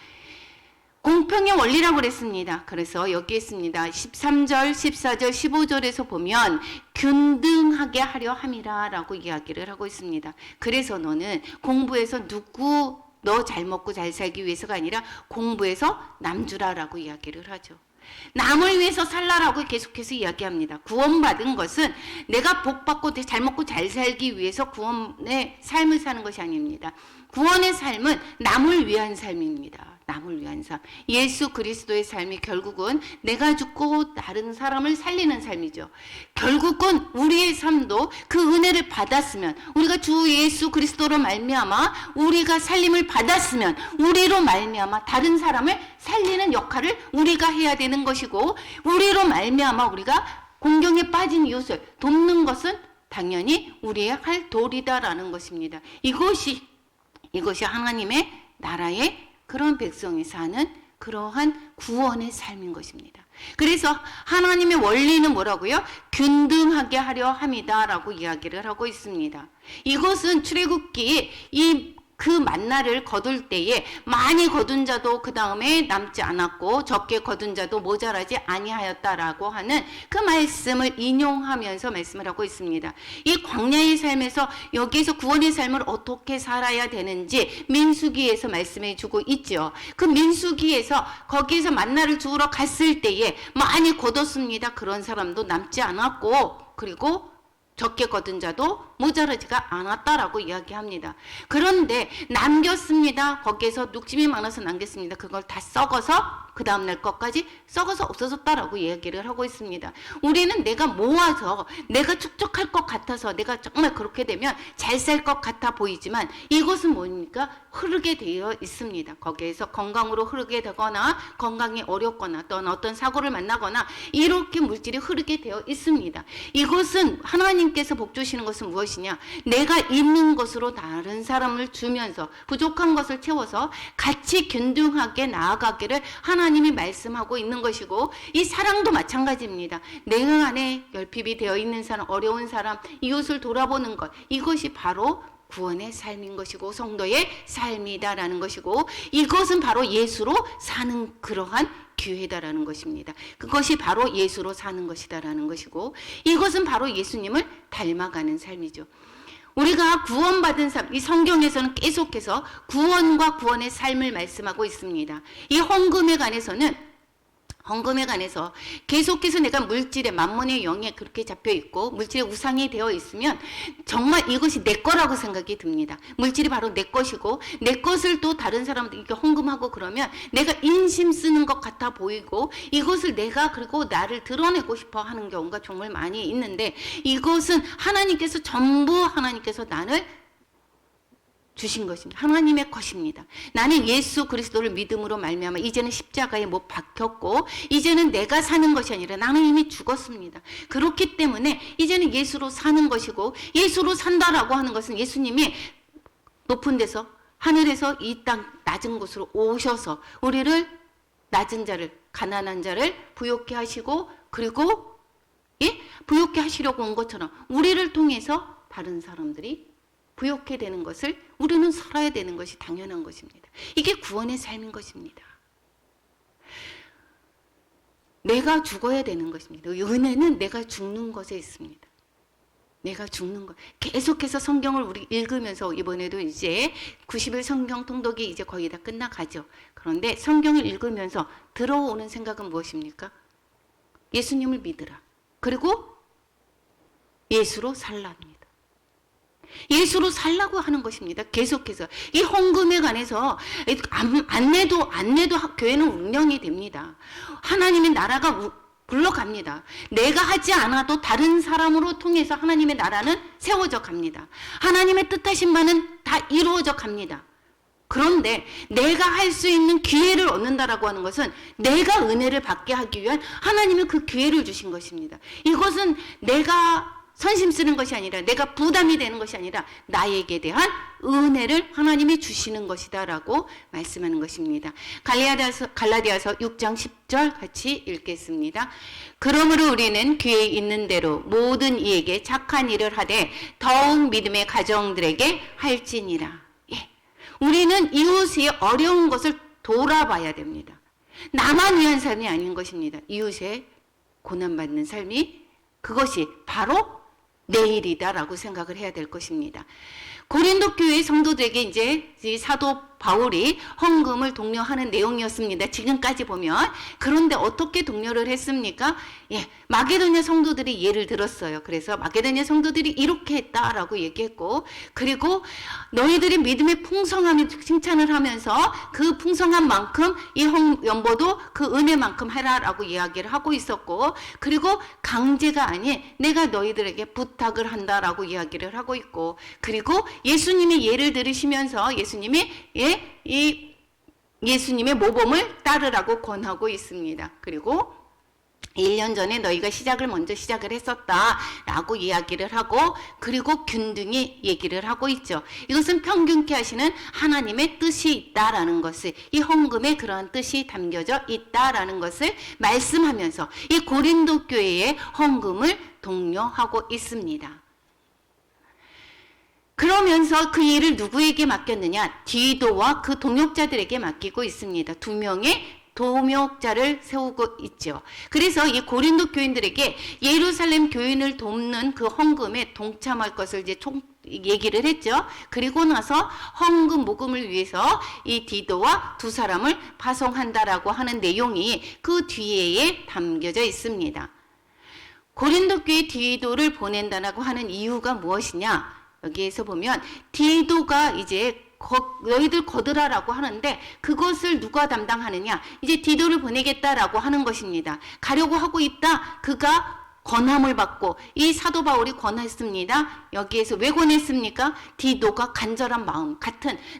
공평의 원리라고 그랬습니다. 그래서 여기 있습니다. 13절, 14절, 15절에서 보면 균등하게 하려 함이라 라고 이야기를 하고 있습니다. 그래서 너는 공부해서 너 잘 먹고 잘 살기 위해서가 아니라 공부해서 남주라라고 이야기를 하죠. 남을 위해서 살라라고 계속해서 이야기합니다. 구원받은 것은 내가 복받고 잘 먹고 잘 살기 위해서 구원의 삶을 사는 것이 아닙니다. 구원의 삶은 남을 위한 삶입니다. 남을 위한 삶. 예수 그리스도의 삶이 결국은 내가 죽고 다른 사람을 살리는 삶이죠. 결국은 우리의 삶도 그 은혜를 받았으면 우리가 주 예수 그리스도로 말미암아 우리가 살림을 받았으면 우리로 말미암아 다른 사람을 살리는 역할을 우리가 해야 되는 것이고 우리로 말미암아 우리가 공경에 빠진 이웃을 돕는 것은 당연히 우리의 할 도리다라는 것입니다. 이것이 하나님의 나라의 그런 백성이 사는 그러한 구원의 삶인 것입니다. 그래서 하나님의 원리는 뭐라고요? 균등하게 하려 함이다라고 이야기를 하고 있습니다. 이것은 출애굽기 그 만나를 거둘 때에 많이 거둔 자도 그 다음에 남지 않았고 적게 거둔 자도 모자라지 아니하였다라고 하는 그 말씀을 인용하면서 말씀을 하고 있습니다. 이 광야의 삶에서 여기에서 구원의 삶을 어떻게 살아야 되는지 민수기에서 말씀해 주고 있죠. 그 민수기에서 거기에서 만나를 주우러 갔을 때에 많이 거뒀습니다. 그런 사람도 남지 않았고 그리고 적게 거둔 자도 모자라지가 않았다라고 이야기합니다. 그런데 남겼습니다. 거기에서 욕심이 많아서 남겼습니다. 그걸 다 썩어서 그 다음날 것까지 썩어서 없어졌다라고 이야기를 하고 있습니다. 우리는 내가 모아서 내가 축적할 것 같아서 내가 정말 그렇게 되면 잘 살 것 같아 보이지만 이것은 뭡니까? 흐르게 되어 있습니다. 거기에서 건강으로 흐르게 되거나 건강이 어렵거나 또는 어떤 사고를 만나거나 이렇게 물질이 흐르게 되어 있습니다. 이것은 하나님께서 복 주시는 것은 무엇이냐? 내가 있는 것으로 다른 사람을 주면서 부족한 것을 채워서 같이 균등하게 나아가기를 하나님이 말씀하고 있는 것이고 이 사랑도 마찬가지입니다. 내 안에 결핍이 되어 있는 사람, 어려운 사람, 이웃을 돌아보는 것 이것이 바로 구원의 삶인 것이고 성도의 삶이다라는 것이고 이것은 바로 예수로 사는 그러한 교회다라는 것입니다. 그것이 바로 예수로 사는 것이다라는 것이고 이것은 바로 예수님을 닮아가는 삶이죠. 우리가 구원받은 삶, 이 성경에서는 계속해서 구원과 구원의 삶을 말씀하고 있습니다. 이 헌금에 관해서 계속해서 내가 물질의 만몬의 영에 그렇게 잡혀 있고 물질의 우상이 되어 있으면 정말 이것이 내 거라고 생각이 듭니다. 물질이 바로 내 것이고 내 것을 또 다른 사람들에게 헌금하고 그러면 내가 인심 쓰는 것 같아 보이고 이것을 내가 그리고 나를 드러내고 싶어 하는 경우가 정말 많이 있는데 이것은 하나님께서 전부 하나님께서 나를 주신 것입니다. 하나님의 것입니다. 나는 예수 그리스도를 믿음으로 말미암아 이제는 십자가에 못 박혔고 이제는 내가 사는 것이 아니라 나는 이미 죽었습니다. 그렇기 때문에 이제는 예수로 사는 것이고 예수로 산다라고 하는 것은 예수님이 높은 데서 하늘에서 이 땅 낮은 곳으로 오셔서 우리를 낮은 자를 가난한 자를 부욕케 하시고 그리고 부욕케 하시려고 온 것처럼 우리를 통해서 다른 사람들이 부욕해 되는 것을 우리는 살아야 되는 것이 당연한 것입니다. 이게 구원의 삶인 것입니다. 내가 죽어야 되는 것입니다. 은혜는 내가 죽는 것에 있습니다. 내가 죽는 것. 계속해서 성경을 우리 읽으면서 이번에도 이제 90일 성경 통독이 이제 거의 다 끝나가죠. 그런데 성경을 읽으면서 들어오는 생각은 무엇입니까? 예수님을 믿으라. 그리고 예수로 살라입니다. 예수로 살라고 하는 것입니다. 계속해서 이 헌금에 관해서 안 내도 교회는 운영이 됩니다. 하나님의 나라가 굴러갑니다. 내가 하지 않아도 다른 사람으로 통해서 하나님의 나라는 세워져 갑니다. 하나님의 뜻하신 바는 다 이루어져 갑니다. 그런데 내가 할 수 있는 기회를 얻는다라고 하는 것은 내가 은혜를 받게 하기 위한 하나님이 그 기회를 주신 것입니다. 이것은 내가 선심 쓰는 것이 아니라, 내가 부담이 되는 것이 아니라 나에게 대한 은혜를 하나님이 주시는 것이다라고 말씀하는 것입니다. 갈라디아서 6장 10절 같이 읽겠습니다. 그러므로 우리는 귀에 있는 대로 모든 이에게 착한 일을 하되 더욱 믿음의 가정들에게 할지니라. 예. 우리는 이웃의 어려운 것을 돌아봐야 됩니다. 나만 위한 삶이 아닌 것입니다. 이웃의 고난받는 삶이, 그것이 바로 내일이다라고 생각을 해야 될 것입니다. 고린도 교회 성도들에게 이제 이 사도 바울이 헌금을 독려하는 내용이었습니다. 지금까지 보면. 그런데 어떻게 독려를 했습니까? 예, 마게도냐 성도들이 예를 들었어요. 그래서 마게도냐 성도들이 이렇게 했다라고 얘기했고, 그리고 너희들이 믿음의 풍성함을 칭찬을 하면서 그 풍성한 만큼 이 연보도 그 은혜만큼 해라라고 이야기를 하고 있었고, 그리고 강제가 아닌 내가 너희들에게 부탁을 한다라고 이야기를 하고 있고, 그리고 예수님의 예를 들으시면서 예수님이 예수님의 모범을 따르라고 권하고 있습니다. 그리고 1년 전에 너희가 먼저 시작을 했었다라고 이야기를 하고, 그리고 균등히 얘기를 하고 있죠. 이것은 평균케 하시는 하나님의 뜻이 있다라는 것을, 이 헌금에 그러한 뜻이 담겨져 있다라는 것을 말씀하면서 이 고린도 교회의 헌금을 독려하고 있습니다. 그러면서 그 일을 누구에게 맡겼느냐? 디도와 그 동역자들에게 맡기고 있습니다. 2명의 동역자를 세우고 있죠. 그래서 이 고린도 교인들에게 예루살렘 교인을 돕는 그 헌금에 동참할 것을 이제 얘기를 했죠. 그리고 나서 헌금 모금을 위해서 이 디도와 2사람을 파송한다라고 하는 내용이 그 뒤에 담겨져 있습니다. 고린도 교회 디도를 보낸다라고 하는 이유가 무엇이냐? 여기에서 보면 디도가 이제 너희들 거두라라고 하는데, 그것을 누가 담당하느냐? 이제 디도를 보내겠다라고 하는 것입니다. 가려고 하고 있다. 그가 권함을 받고, 이 사도 바울이 권했습니다. 여기에서 왜 권했습니까? 디도가 간절한 마음,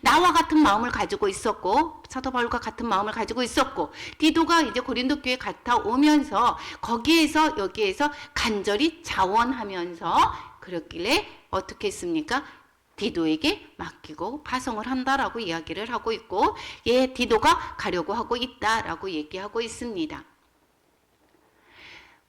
나와 같은 마음을 가지고 있었고, 사도 바울과 같은 마음을 가지고 있었고, 디도가 이제 고린도 교회에 갔다 오면서 여기에서 간절히 자원하면서 그렇길래 어떻게 했습니까? 디도에게 맡기고 파송을 한다라고 이야기를 하고 있고, 디도가 가려고 하고 있다라고 얘기하고 있습니다.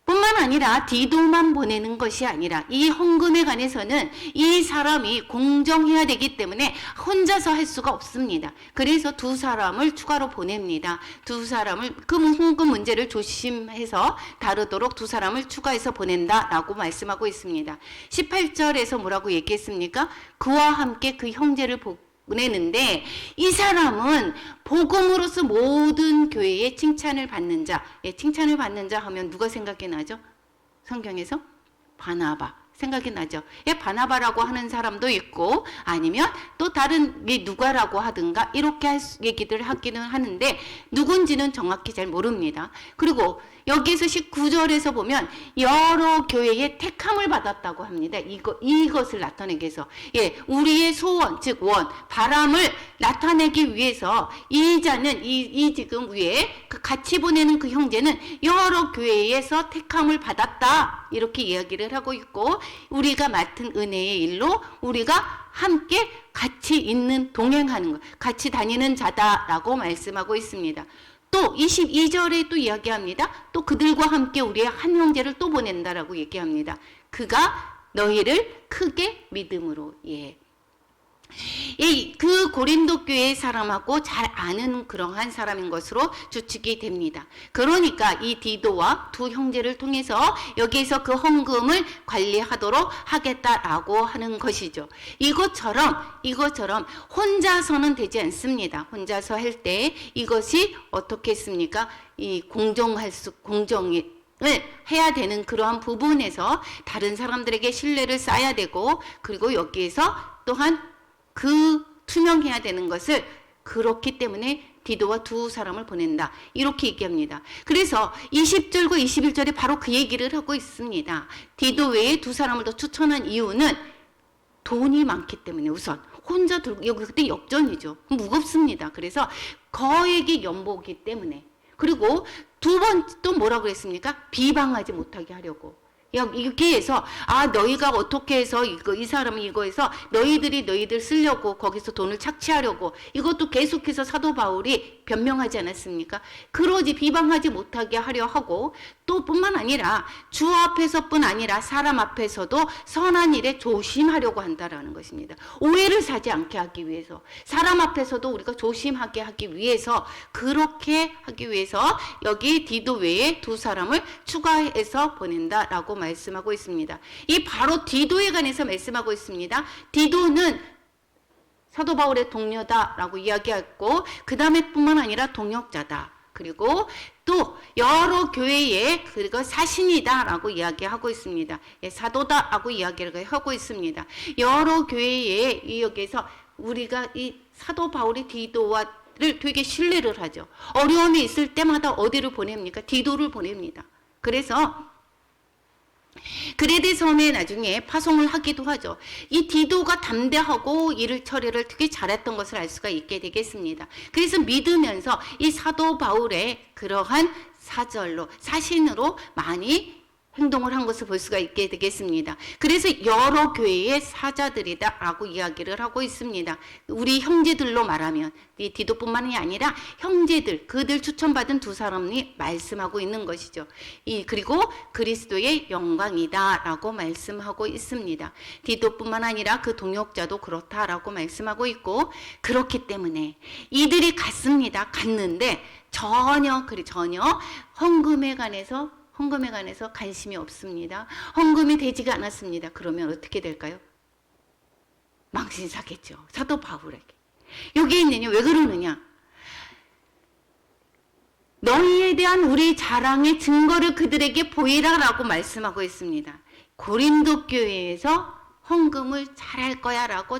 뿐만 아니라 디도만 보내는 것이 아니라 이 헌금에 관해서는 이 사람이 공정해야 되기 때문에 혼자서 할 수가 없습니다. 그래서 2사람을 추가로 보냅니다. 2사람을, 그 헌금 문제를 조심해서 다루도록 2사람을 추가해서 보낸다라고 말씀하고 있습니다. 18절에서 뭐라고 얘기했습니까? 그와 함께 그 형제를 보내는데, 이 사람은 복음으로서 모든 교회에 칭찬을 받는 자. 칭찬을 받는 자 하면 누가 생각이 나죠? 성경에서 바나바 생각이 나죠. 바나바라고 하는 사람도 있고, 아니면 또 다른 누가라고 하든가 이렇게 얘기들 하기는 하는데, 누군지는 정확히 잘 모릅니다. 그리고 여기에서 19절에서 보면 여러 교회의 택함을 받았다고 합니다. 이것을 나타내기 위해서, 우리의 소원, 즉 바람을 나타내기 위해서 이 자는 지금 위에 같이 보내는 그 형제는 여러 교회에서 택함을 받았다, 이렇게 이야기를 하고 있고, 우리가 맡은 은혜의 일로 우리가 함께 같이 동행하는 것, 같이 다니는 자다라고 말씀하고 있습니다. 또 22절에 또 이야기합니다. 또 그들과 함께 우리의 한 형제를 또 보낸다라고 얘기합니다. 그가 너희를 크게 믿음으로. 그 고린도 교회 사람하고 잘 아는 그러한 사람인 것으로 추측이 됩니다. 그러니까 이 디도와 2 형제를 통해서 여기에서 그 헌금을 관리하도록 하겠다라고 하는 것이죠. 이것처럼 혼자서는 되지 않습니다. 혼자서 할 때 이것이 어떻게 했습니까? 공정을 해야 되는 그러한 부분에서 다른 사람들에게 신뢰를 쌓아야 되고, 그리고 여기에서 또한 투명해야 되는 것을, 그렇기 때문에 디도와 두 사람을 보낸다. 이렇게 얘기합니다. 그래서 20절과 21절에 바로 그 얘기를 하고 있습니다. 디도 외에 두 사람을 더 추천한 이유는 돈이 많기 때문에 우선 혼자 들고 여기 그때 역전이죠. 무겁습니다. 그래서 거액의 연보기 때문에 그리고 두 번 또 뭐라고 그랬습니까? 비방하지 못하게 하려고. 이렇게 해서 너희가 어떻게 해서 이 사람은 이거 해서 너희들 쓰려고 거기서 돈을 착취하려고 이것도 계속해서 사도 바울이 변명하지 않았습니까? 그러지 비방하지 못하게 하려 하고 또 뿐만 아니라 주 앞에서뿐 아니라 사람 앞에서도 선한 일에 조심하려고 한다라는 것입니다. 오해를 사지 않게 하기 위해서 사람 앞에서도 우리가 조심하게 하기 위해서 그렇게 하기 위해서 여기 디도 외에 두 사람을 추가해서 보낸다라고 말씀하고 있습니다. 이 바로 디도에 관해서 말씀하고 있습니다. 디도는 사도 바울의 동료다라고 이야기했고 그 다음에 뿐만 아니라 동역자다. 그리고 또 여러 교회에 그리고 사신이다라고 이야기하고 있습니다. 사도다라고 이야기를 하고 있습니다. 여러 교회에 여기에서 우리가 이 사도 바울이 디도를 되게 신뢰를 하죠. 어려움이 있을 때마다 어디를 보냅니까? 디도를 보냅니다. 그래서 그레데 섬에 나중에 파송을 하기도 하죠. 이 디도가 담대하고 일을 처리를 되게 잘했던 것을 알 수가 있게 되겠습니다. 그래서 믿으면서 이 사도 바울의 그러한 사절로 사신으로 많이 행동을 한 것을 볼 수가 있게 되겠습니다. 그래서 여러 교회의 사자들이다라고 이야기를 하고 있습니다. 우리 형제들로 말하면 이 디도뿐만이 아니라 형제들, 그들 추천받은 두 사람이 말씀하고 있는 것이죠. 그리고 그리스도의 영광이다라고 말씀하고 있습니다. 디도뿐만 아니라 그 동역자도 그렇다라고 말씀하고 있고 그렇기 때문에 이들이 갔는데 전혀 헌금에 관해서 관심이 없습니다. 헌금이 되지가 않았습니다. 그러면 어떻게 될까요? 망신사겠죠. 사도 바울에게. 여기 있느냐? 왜 그러느냐? 너희에 대한 우리 자랑의 증거를 그들에게 보이라라고 말씀하고 있습니다. 고린도 교회에서 헌금을 잘할 거야라고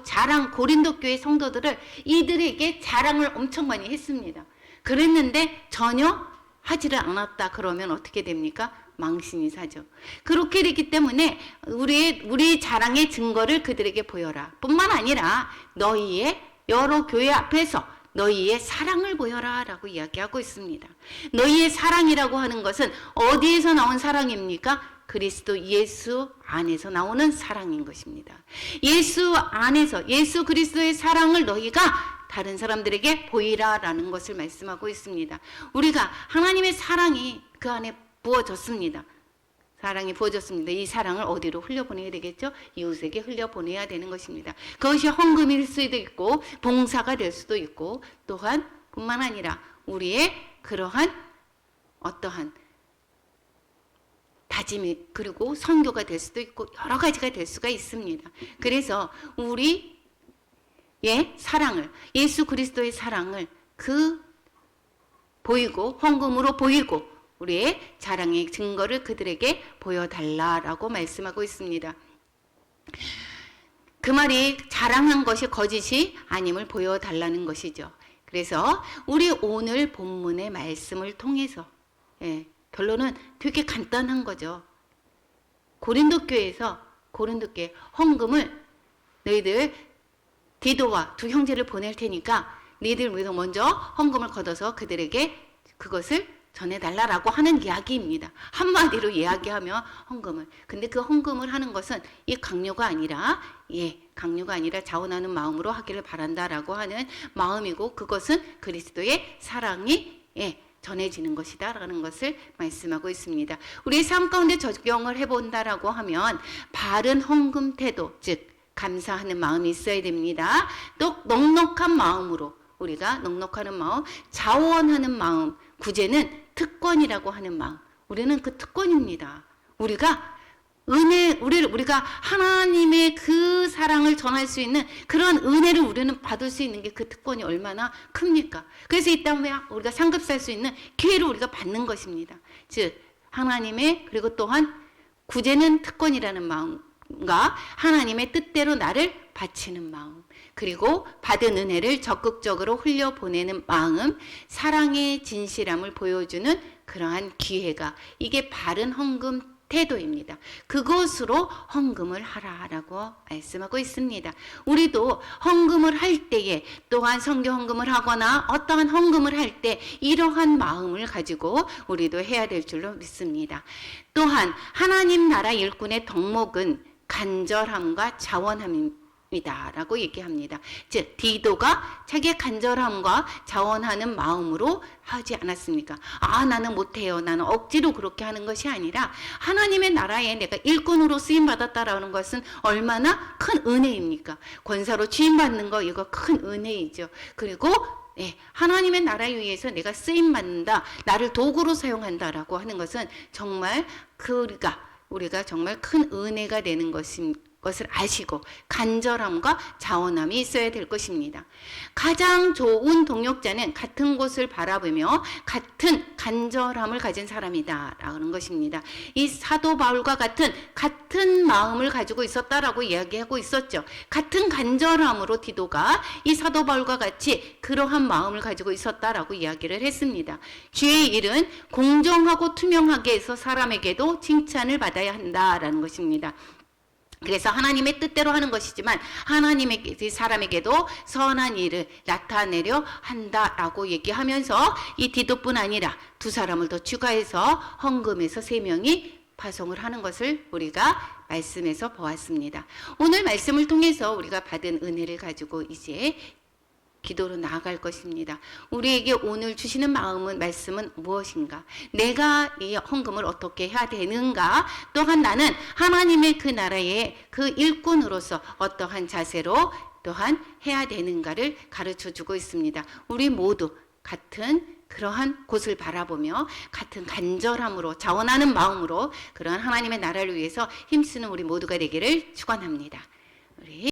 고린도 교회 성도들을 이들에게 자랑을 엄청 많이 했습니다. 그랬는데 전혀 하지를 않았다 그러면 어떻게 됩니까? 망신이 사죠. 그렇게 되기 때문에 우리 자랑의 증거를 그들에게 보여라. 뿐만 아니라 너희의 여러 교회 앞에서 너희의 사랑을 보여라 라고 이야기하고 있습니다. 너희의 사랑이라고 하는 것은 어디에서 나온 사랑입니까? 그리스도 예수 안에서 나오는 사랑인 것입니다. 예수 안에서 예수 그리스도의 사랑을 너희가 다른 사람들에게 보이라라는 것을 말씀하고 있습니다. 우리가 하나님의 사랑이 그 안에 부어졌습니다. 사랑이 부어졌습니다. 이 사랑을 어디로 흘려보내야 되겠죠? 이웃에게 흘려보내야 되는 것입니다. 그것이 헌금일 수도 있고 봉사가 될 수도 있고 또한 뿐만 아니라 우리의 그러한 어떠한 다짐이 그리고 선교가 될 수도 있고 여러 가지가 될 수가 있습니다. 그래서 우리의 사랑을 예수 그리스도의 사랑을 보이고 헌금으로 보이고 우리의 자랑의 증거를 그들에게 보여달라라고 말씀하고 있습니다. 그 말이 자랑한 것이 거짓이 아님을 보여달라는 것이죠. 그래서 우리 오늘 본문의 말씀을 통해서 결론은 되게 간단한 거죠. 고린도 교회 헌금을 너희들 디도와 두 형제를 보낼 테니까 너희들 먼저 헌금을 걷어서 그들에게 그것을 전해달라라고 하는 이야기입니다. 한마디로 이야기하면 헌금을. 근데 그 헌금을 하는 것은 이 강요가 아니라 자원하는 마음으로 하기를 바란다라고 하는 마음이고 그것은 그리스도의 사랑이 전해지는 것이다라는 것을 말씀하고 있습니다. 우리의 삶 가운데 적용을 해본다라고 하면 바른 헌금 태도, 즉 감사하는 마음이 있어야 됩니다. 또 넉넉한 마음으로 우리가 넉넉하는 마음, 자원하는 마음, 구제는 특권이라고 하는 마음. 우리는 그 특권입니다. 우리가 하나님의 그 사랑을 전할 수 있는 그런 은혜를 우리는 받을 수 있는 게 그 특권이 얼마나 큽니까? 그래서 이 땅에 우리가 상급살 수 있는 기회를 우리가 받는 것입니다. 즉 하나님의 그리고 또한 구제는 특권이라는 마음과 하나님의 뜻대로 나를 바치는 마음. 그리고 받은 은혜를 적극적으로 흘려보내는 마음, 사랑의 진실함을 보여주는 그러한 기회가, 이게 바른 헌금 태도입니다. 그것으로 헌금을 하라라고 말씀하고 있습니다. 우리도 헌금을 할 때에, 또한 선교 헌금을 하거나 어떠한 헌금을 할 때 이러한 마음을 가지고 우리도 해야 될 줄로 믿습니다. 또한 하나님 나라 일꾼의 덕목은 간절함과 자원함입니다. 라고 얘기합니다. 즉 디도가 자기의 간절함과 자원하는 마음으로 하지 않았습니까? 나는 못해요. 나는 억지로 그렇게 하는 것이 아니라 하나님의 나라에 내가 일꾼으로 쓰임받았다라는 것은 얼마나 큰 은혜입니까? 권사로 취임받는 거, 이거 큰 은혜이죠. 그리고 하나님의 나라에 의해서 내가 쓰임받는다, 나를 도구로 사용한다라고 하는 것은 정말 우리가 정말 큰 은혜가 되는 것을 아시고 간절함과 자원함이 있어야 될 것입니다. 가장 좋은 동역자는 같은 곳을 바라보며 같은 간절함을 가진 사람이다라는 것입니다. 이 사도 바울과 같은 마음을 가지고 있었다라고 이야기하고 있었죠. 같은 간절함으로 디도가 이 사도 바울과 같이 그러한 마음을 가지고 있었다라고 이야기를 했습니다. 주의 일은 공정하고 투명하게 해서 사람에게도 칭찬을 받아야 한다라는 것입니다. 그래서 하나님의 뜻대로 하는 것이지만 하나님의 사람에게도 선한 일을 나타내려 한다라고 얘기하면서 이 디도뿐 아니라 두 사람을 더 추가해서 헌금에서 3명이 파송을 하는 것을 우리가 말씀에서 보았습니다. 오늘 말씀을 통해서 우리가 받은 은혜를 가지고 이제 기도로 나아갈 것입니다. 우리에게 오늘 주시는 말씀은 무엇인가? 내가 이 헌금을 어떻게 해야 되는가? 또한 나는 하나님의 그 나라의 그 일꾼으로서 어떠한 자세로 또한 해야 되는가를 가르쳐 주고 있습니다. 우리 모두 같은 그러한 곳을 바라보며 같은 간절함으로 자원하는 마음으로 그러한 하나님의 나라를 위해서 힘쓰는 우리 모두가 되기를 축원합니다. 우리